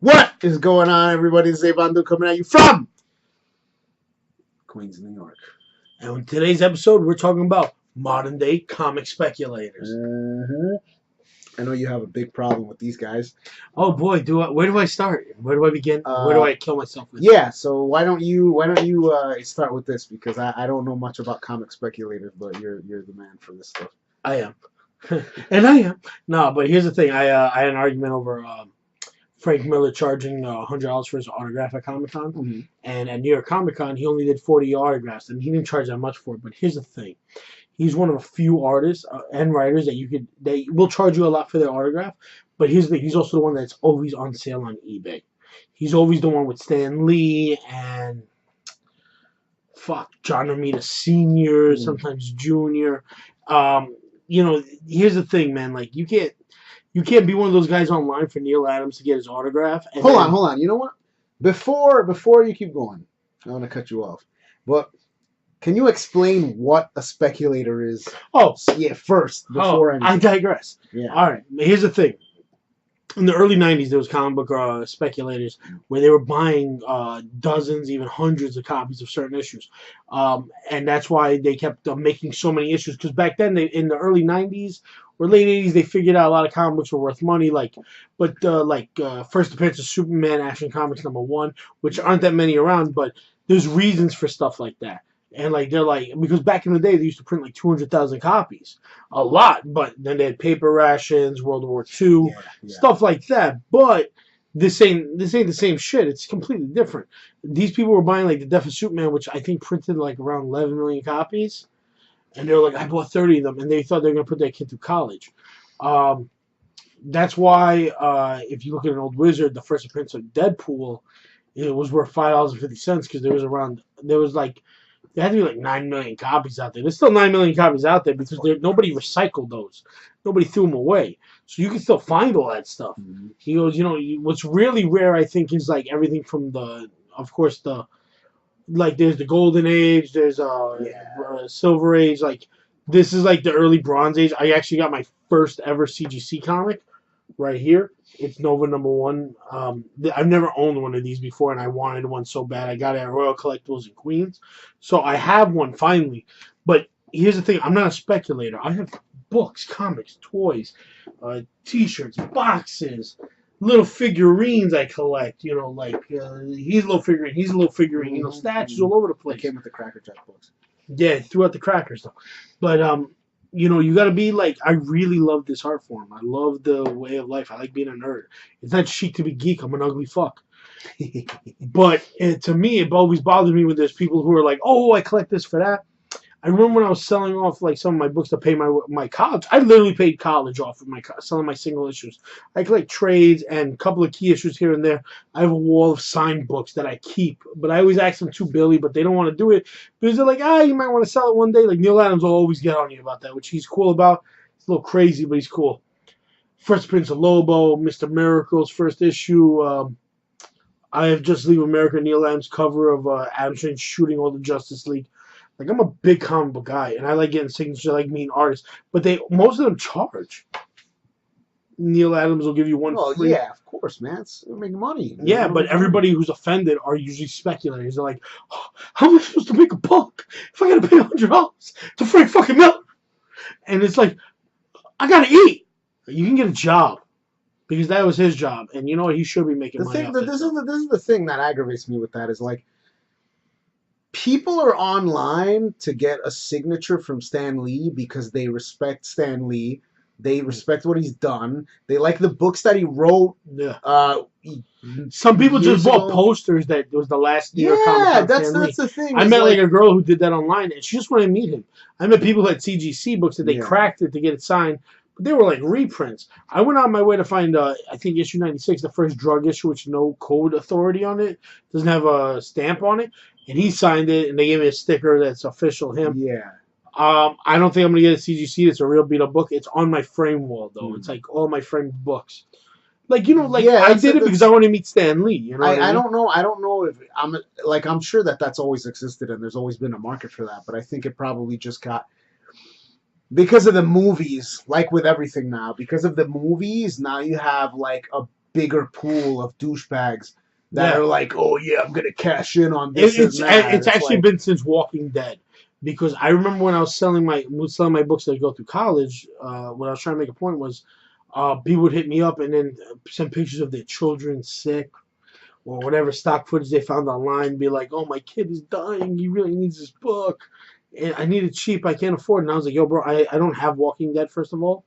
What is going on, everybody? This is Bandu coming at you from Queens, New York. And in today's episode, we're talking about modern day comic speculators. I know you have a big problem with these guys. Oh boy, where do I start? Where do I begin? Where do I kill myself with? Yeah, so why don't you start with this, because I don't know much about comic speculators, but you're the man for this stuff. I am, and I am. No, but here's the thing. I had an argument over Frank Miller charging $100 for his autograph at Comic-Con. Mm-hmm. And at New York Comic-Con, he only did 40 autographs, and he didn't charge that much for it. But here's the thing. He's one of a few artists and writers that will charge you a lot for their autograph. But here's the thing. He's also the one that's always on sale on eBay. He's always the one with Stan Lee and John Romita Sr., sometimes Jr. Here's the thing, man. Like, you can't be one of those guys online for Neil Adams to get his autograph. And hold on. You know what? Before you keep going, I want to cut you off. But can you explain what a speculator is? Oh, yeah. First, before I digress. Yeah. All right. Here's the thing. In the early 90s, there was comic book speculators where they were buying dozens, even hundreds of copies of certain issues. And that's why they kept making so many issues. Because back then, in the early 90s or late 80s, they figured out a lot of comic books were worth money. First Appearance of Superman, Action Comics #1, which aren't that many around, but there's reasons for stuff like that. And because back in the day they used to print like 200,000 copies, a lot. But then they had paper rations, World War II, stuff like that. But this ain't the same shit. It's completely different. These people were buying like the Death of Superman, which I think printed like around 11 million copies, and they were like, I bought 30 of them, and they thought they were gonna put their kid through college. That's why if you look at an old Wizard, the first appearance of Deadpool, it was worth $5.50 because there had to be like 9 million copies out there. There's still 9 million copies out there because nobody recycled those. Nobody threw them away. So you can still find all that stuff. Mm-hmm. He goes, what's really rare, I think, is like everything from there's the Golden Age, there's Silver Age. Like, this is like the early Bronze Age. I actually got my first ever CGC comic right here. It's Nova #1. I've never owned one of these before, and I wanted one so bad. I got it at Royal Collectibles in Queens. So I have one finally. But here's the thing. I'm not a speculator. I have books, comics, toys, T-shirts, boxes, little figurines I collect. He's a little figurine. He's a little figurine. Statues all over the place. They came with the Cracker Jack books. Yeah, throughout the crackers, though. But, you got to be like, I really love this art form. I love the way of life. I like being a nerd. It's not chic to be geek. I'm an ugly fuck. But to me, it always bothers me when there's people who are like, oh, I collect this for that. I remember when I was selling off like some of my books to pay my college. I literally paid college off of selling my single issues. I collect trades and a couple of key issues here and there. I have a wall of signed books that I keep, but I always ask them to Billy, but they don't want to do it because they're like, you might want to sell it one day. Like, Neil Adams will always get on you about that, which he's cool about. It's a little crazy, but he's cool. First Prince of Lobo, Mr. Miracle's first issue. I have Just Leave America, Neil Adams cover of Adam Strange shooting all the Justice League. Like, I'm a big comic book guy, and I like getting signatures. I like meeting artists, but most of them charge. Neil Adams will give you one free. Yeah, of course, man. They're making money. Yeah, but everybody who's offended are usually speculators. They're like, how am I supposed to make a buck if I got to pay $100 to Frank fucking Miller? And it's like, I got to eat. You can get a job. Because that was his job, and you know what? He should be making money. This is the thing that aggravates me with that is like, people are online to get a signature from Stan Lee because they respect Stan Lee. They respect what he's done. They like the books that he wrote. Yeah. Some people just bought posters that was the last New York Comic Con. Yeah, that's the thing. I met like a girl who did that online, and she just wanted to meet him. I met people who had CGC books that they cracked it to get it signed. But they were like reprints. I went on my way to find, I think, issue 96, the first drug issue, which no code authority on it, doesn't have a stamp on it, and he signed it, and they gave me a sticker that's official him. Yeah. I don't think I'm going to get a CGC. It's a real beat-up book. It's on my frame wall, though. It's like all my framed books. I did it because I want to meet Stan Lee. I don't know. I don't know if I'm sure that's always existed, and there's always been a market for that, but I think it probably just got... Because of the movies, like with everything now, because of the movies, now you have like a bigger pool of douchebags that Yeah. are like, oh yeah, I'm gonna cash in on this and that. It's It's actually like, been since Walking Dead, because I remember when I was selling my books that I go through college. What I was trying to make a point was, people would hit me up and then send pictures of their children sick or whatever stock footage they found online. Be like, oh, my kid is dying. He really needs this book, and I need it cheap. I can't afford it. And I was like, yo, bro, I don't have Walking Dead, first of all.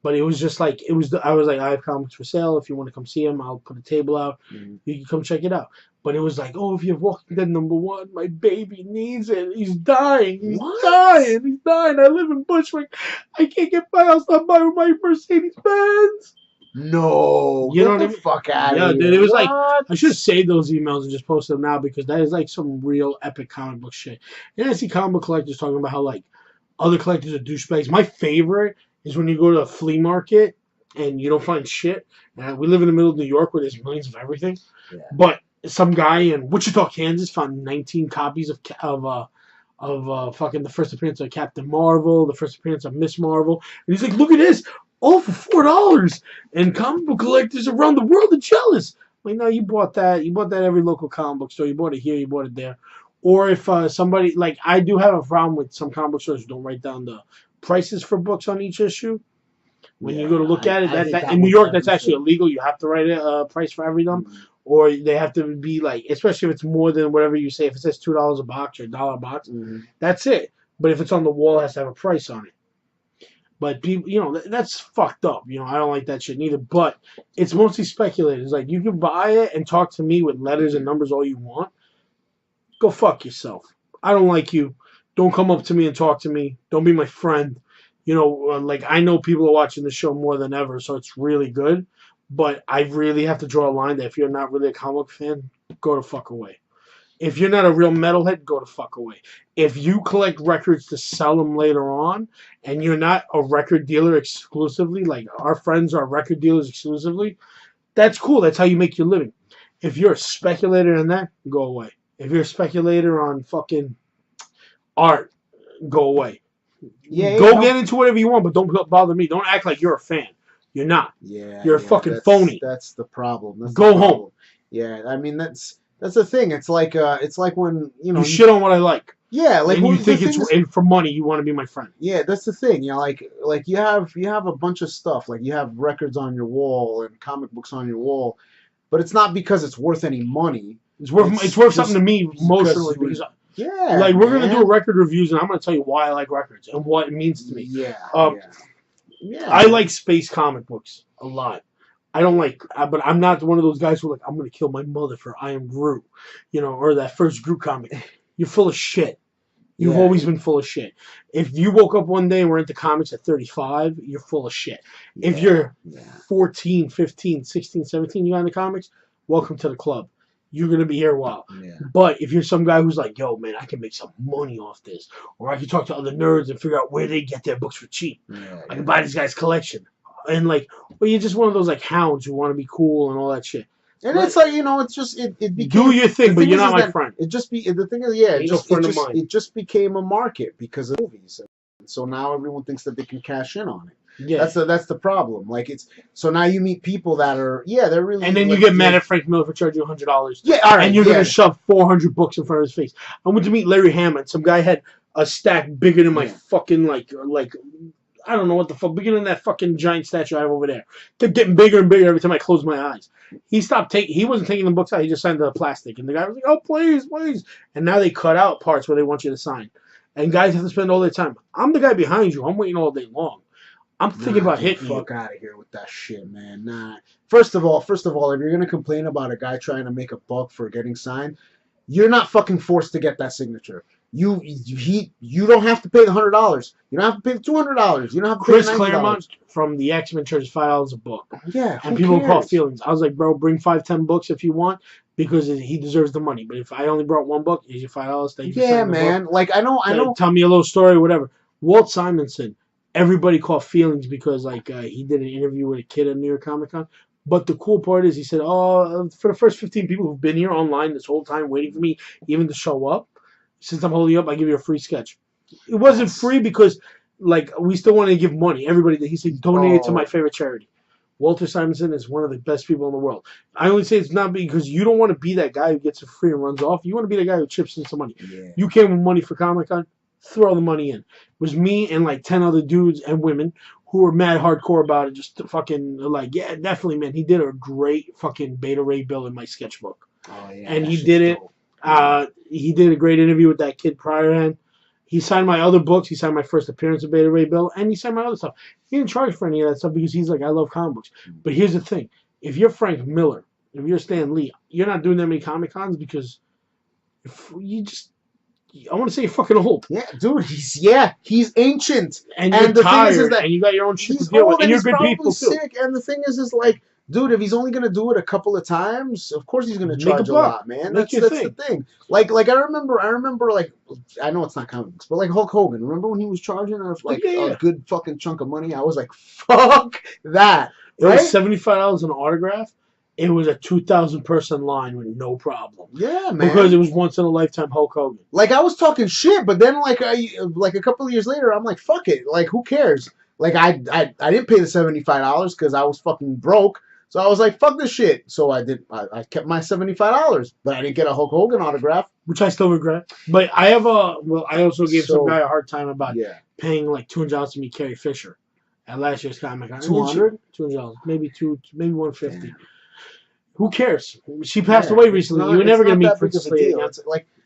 But it was just like I was like, I have comics for sale. If you want to come see them, I'll put a table out. You can come check it out. But it was like, oh, if you have Walking Dead #1, my baby needs it. He's dying. He's what? dying. He's dying. I live in Bushwick. I can't get by. I'll stop by with my Mercedes Benz. No, You know get what I the mean? fuck out Yeah, of dude. here. It was like, What? I should have saved those emails and just posted them now, because that is like some real epic comic book shit. And I see comic book collectors talking about how like other collectors are douchebags. My favorite is when you go to a flea market and you don't find shit. We live in the middle of New York where there's millions of everything. Yeah. But some guy in Wichita, Kansas, found 19 copies of fucking the first appearance of Captain Marvel, the first appearance of Miss Marvel, and he's like, "Look at this, all for $4." And comic book collectors around the world are jealous. Like, no, you bought that. You bought that at every local comic book store. You bought it here. You bought it there. Or if somebody, like, I do have a problem with some comic book stores who don't write down the prices for books on each issue. When you go to look at it, in New York, that's actually illegal. You have to write a price for every them, or they have to be like, especially if it's more than whatever you say. If it says $2 a box or $1 a box, that's it. But if it's on the wall, it has to have a price on it. But people, that's fucked up. I don't like that shit neither. But it's mostly speculators. Like, you can buy it and talk to me with letters and numbers all you want. Go fuck yourself. I don't like you. Don't come up to me and talk to me. Don't be my friend. Like, I know people are watching the show more than ever, so it's really good. But I really have to draw a line that if you're not really a comic fan, go the fuck away. If you're not a real metalhead, go the fuck away. If you collect records to sell them later on, and you're not a record dealer exclusively, like our friends are record dealers exclusively, that's cool. That's how you make your living. If you're a speculator in that, go away. If you're a speculator on fucking art, go away. Get into whatever you want, but don't bother me. Don't act like you're a fan. You're not. Yeah, you're a fucking phony. That's the problem. Go home. Yeah, I mean that's the thing. It's like when you shit on what I like. Yeah, like and you think it's for money. You want to be my friend. Yeah, that's the thing. Like you have a bunch of stuff. Like you have records on your wall and comic books on your wall, but it's not because it's worth any money. It's worth something to me emotionally. Yeah, like we're gonna do a record reviews, and I'm gonna tell you why I like records and what it means to me. Yeah. I like space comic books a lot. I don't like, but I'm not one of those guys who are like, I'm gonna kill my mother for I Am Groot, or that first Groot comic. You're full of shit. You've always been full of shit. If you woke up one day and were into comics at 35, you're full of shit. If you're 14, 15, 16, 17, you got into comics, welcome to the club. You're going to be here a while. Yeah. But if you're some guy who's like, yo, man, I can make some money off this. Or I can talk to other nerds and figure out where they get their books for cheap. I can buy this guy's collection. And like, well, you're just one of those like hounds who want to be cool and all that shit. And it's like, it's just, it became... Do your thing, but you're not my friend. The thing is, it just became a market because of movies. And so now everyone thinks that they can cash in on it. Yeah, that's the problem. Like so now you meet people that are they're really, and then you get mad at Frank Miller for charging $100. Yeah, all right, and you're gonna shove 400 books in front of his face. I went to meet Larry Hammond. Some guy had a stack bigger than my fucking like I don't know what the fuck, bigger than that fucking giant statue I have over there. Kept getting bigger and bigger every time I closed my eyes. He wasn't taking the books out. He just signed the plastic, and the guy was like, "Oh, please, please." And now they cut out parts where they want you to sign, and guys have to spend all their time. I'm the guy behind you. I'm waiting all day long. I'm thinking about hitting you. Fuck out of here with that shit, man. Nah. First of all, if you're gonna complain about a guy trying to make a buck for getting signed, you're not fucking forced to get that signature. You don't have to pay the $100. You don't have to pay the $200. You don't have to pay Chris the $90. Claremont from the X-Men charges $5 a book. Yeah, and people call feelings. I was like, bro, bring 5-10 books if you want, because he deserves the money. But if I only brought one book, here's your $5. Thank you. Yeah, man. Like I know. Tell me a little story, whatever. Walt Simonson. Everybody called feelings because he did an interview with a kid at New York Comic Con. But the cool part is he said, "Oh, for the first 15 people who've been here online this whole time waiting for me even to show up, since I'm holding you up, I give you a free sketch." It wasn't free because we still wanted to give money. Everybody, he said, donate it to my favorite charity. Walter Simonson is one of the best people in the world. I only say it's not because you don't want to be that guy who gets it free and runs off. You want to be the guy who chips in some money. Yeah. You came with money for Comic-Con, throw the money in. It was me and like 10 other dudes and women who were mad hardcore about it, just to fucking like, yeah, definitely, man. He did a great fucking Beta Ray Bill in my sketchbook. Oh yeah. And he did it. He did a great interview with that kid prior. He signed my other books. He signed my first appearance of Beta Ray Bill, and he signed my other stuff. He didn't charge for any of that stuff because he's like, I love comic books. But here's the thing: if you're Frank Miller, if you're Stan Lee, you're not doing that many Comic Cons because you just. I want to say you're fucking old. Yeah, dude. He's ancient, and you're the tired, thing is that and you got your own shit to he's deal old with, and you're he's good probably people too. sick. And the thing is like, dude, if he's only gonna do it a couple of times, of course he's gonna charge a lot, man. That's the thing. Like I remember like, I know it's not comics, but like Hulk Hogan. Remember when he was charging a good fucking chunk of money? I was like, fuck that. It was $75 an autograph. It was a 2,000 person line with no problem. Yeah, man. Because it was once in a lifetime Hulk Hogan. Like I was talking shit, but then like a couple of years later, I'm like, fuck it. Like who cares? Like I didn't pay the $75 because I was fucking broke. So I was like, fuck this shit. So I I kept my $75, but I didn't get a Hulk Hogan autograph, which I still regret. But I also gave some guy a hard time about paying like $200 to meet Carrie Fisher at last year's Comic-Con. $200, maybe $150. Damn. Who cares? She passed away recently. You're never gonna meet Princess Leia.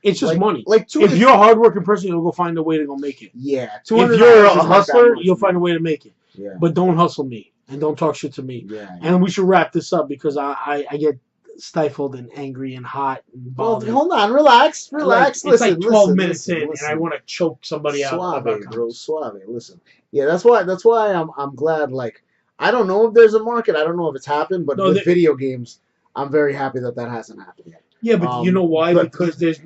It's just money. If you're a hardworking person, you'll go find a way to go make it. Yeah. If you're a hustler, you'll find a way to make it. Yeah. But don't hustle me and don't talk shit to me. Yeah. And we should wrap this up because I get stifled and angry and hot and bothered. Well, hold on, relax. It's like 12 minutes in, and I want to choke somebody out. Suave, bro, suave. Listen, yeah, that's why I'm glad. Like, I don't know if there's a market. I don't know if it's happened, but with video games, I'm very happy that hasn't happened yet. Yeah, but you know why? Because there's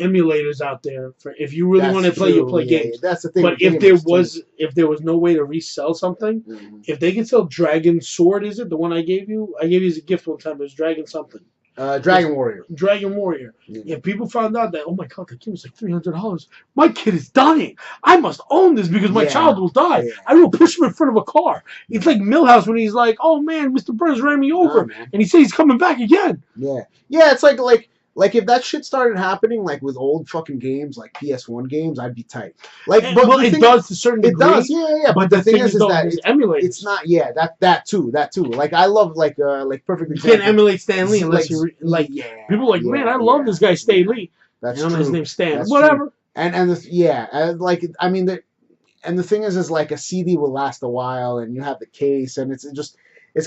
emulators out there for if you really want to play, you play games. That's the thing. But if there was no way to resell something, if they can sell Dragon Sword, is it the one I gave you? I gave you as a gift one time. It was Dragon something. Dragon Warrior. Dragon Warrior. Yeah. If people found out that, oh my god, the game was like $300, my kid is dying. I must own this because my child will die. Yeah. I will push him in front of a car. It's like Millhouse when he's like, oh man, Mr. Burns ran me over, and he says he's coming back again. Yeah, it's like if that shit started happening like with old fucking games like PS1 games, I'd be tight. Like, but it does to a certain degree. It does, yeah. But the thing is that it's not. Yeah, that too. Like I love like perfect example. You can't emulate Stan Lee unless you people are like, man, I love this guy Stan Lee. That's true. His name's Stan. That's whatever. True. And the thing is like a CD will last a while, and you have the case, and it's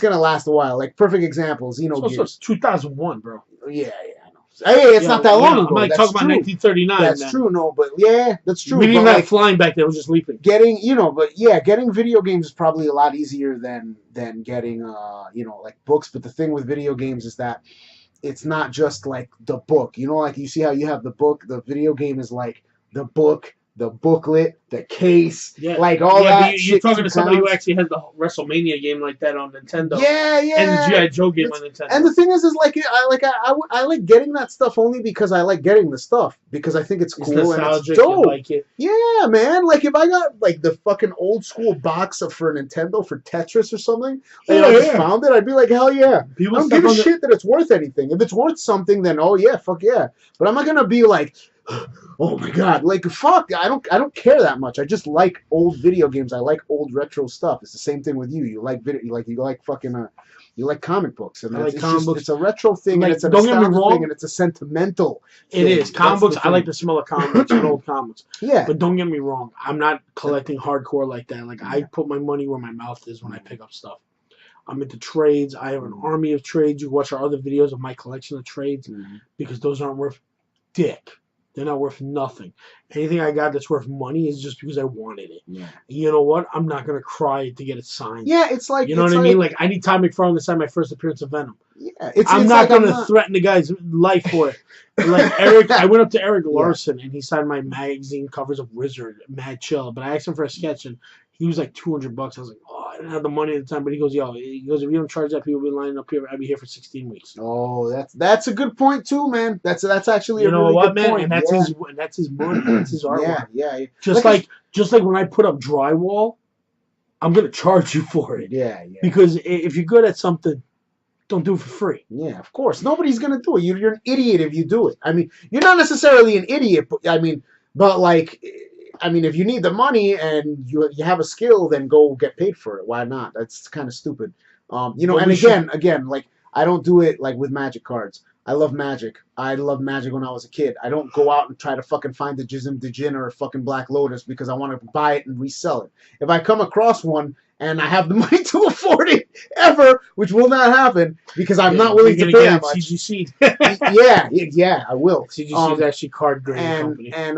gonna last a while. Like perfect examples, it's 2001, bro. Yeah. Hey, it's not that long ago. I'm like talking about 1939. That's true, no, but yeah, that's true. We didn't even have flying back then. It was just leaping. Getting video games is probably a lot easier than getting like books. But the thing with video games is that it's not just like the book. Like you see how you have the book. The video game is like the book, the booklet, the case, like all that. But you're talking to somebody who actually has the WrestleMania game like that on Nintendo. Yeah. And the G.I. Joe game on Nintendo. And the thing is like I like getting that stuff only because I like getting the stuff because I think it's cool and it's dope. Like it. Yeah, man. Like if I got like the fucking old school box for Nintendo for Tetris or something, and I just found it, I'd be like, hell yeah. I don't give a shit that it's worth anything. If it's worth something, then oh yeah, fuck yeah. But I'm not gonna be like, oh my god, like fuck, I don't care that much. I just like old video games. I like old retro stuff. It's the same thing with you. You like you like comic books, and it's a retro thing, and it's a nostalgia thing, and it's a sentimental thing. It is. Comic books, I like the smell of comic books and old comics. Yeah. But don't get me wrong, I'm not collecting hardcore like that. Like I put my money where my mouth is when I pick up stuff. I'm into trades. I have an army of trades. You watch our other videos of my collection of trades because those aren't worth dick. They're not worth nothing. Anything I got that's worth money is just because I wanted it. Yeah. You know what? I'm not gonna cry to get it signed. Yeah, it's like what I mean. Like I need Todd McFarlane to sign my first appearance of Venom. Yeah, I'm not gonna threaten the guy's life for it. Like Eric, I went up to Eric Larson and he signed my magazine covers of Wizard, Mad Chill. But I asked him for a sketch and he was like $200. I was like, oh, I didn't have the money at the time. But he goes, if you don't charge that, people will be lining up here. I'll be here for 16 weeks. Oh, that's a good point too, man. That's actually a really good point. And that's his money. That's his artwork. Yeah. Just like when I put up drywall, I'm gonna charge you for it. Yeah, yeah. Because if you're good at something, don't do it for free. Yeah, of course. Nobody's gonna do it. You're an idiot if you do it. I mean, you're not necessarily an idiot, but but like, if you need the money and you have a skill, then go get paid for it. Why not? That's kind of stupid. But And we should. again, like I don't do it like with Magic cards. I love Magic. I loved Magic when I was a kid. I don't go out and try to fucking find the Jism Djinn or a fucking Black Lotus because I want to buy it and resell it. If I come across one and I have the money to afford it ever, which will not happen because I'm not willing to pay that much. CGC. Yeah, I will. CGC is actually card grading company. And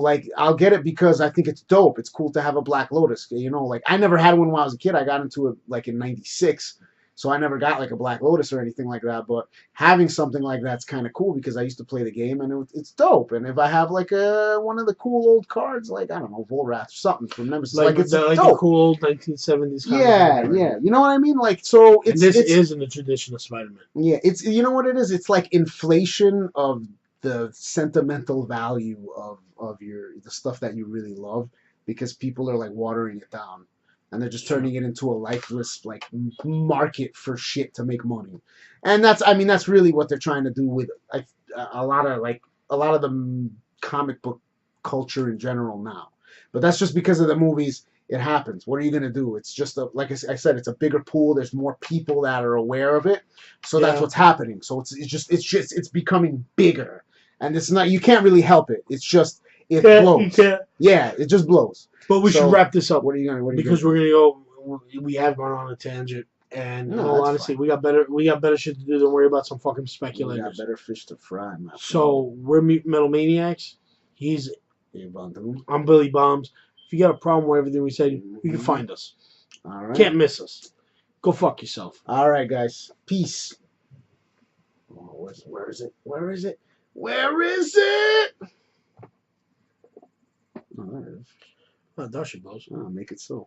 like I'll get it because I think it's dope. It's cool to have a Black Lotus. Like I never had one when I was a kid. I got into it like in '96. So I never got like a Black Lotus or anything like that, but having something like that's kind of cool because I used to play the game and it's dope. And if I have like one of the cool old cards, like I don't know, Volrath or something from Nemesis, like it's dope. The cool old 1970s. Yeah. You know what I mean? Like so, this is in the tradition of Spider-Man. Yeah, it's what it is. It's like inflation of the sentimental value of the stuff that you really love because people are like watering it down and they're just turning it into a lifeless like market for shit to make money. And that's really what they're trying to do with a lot of the comic book culture in general now. But that's just because of the movies. It happens. What are you gonna do? It's just like I said, it's a bigger pool. There's more people that are aware of it, so that's what's happening. So it's becoming bigger, and it's not. You can't really help it. It's just it blows. You can't. Yeah, it just blows. But we should wrap this up. What are you gonna? Because we're gonna go. We have gone on a tangent, and honestly, we got better shit to do than worry about some fucking speculators. We got better fish to fry. So we're Mutant Metal Maniacs. I'm Billy Bombs. If you got a problem with everything we said, you can find us. All right. Can't miss us. Go fuck yourself. All right, guys. Peace. Oh, where is it? Where is it? Where is it? Oh, there it is. Oh, there she goes. Oh, make it so.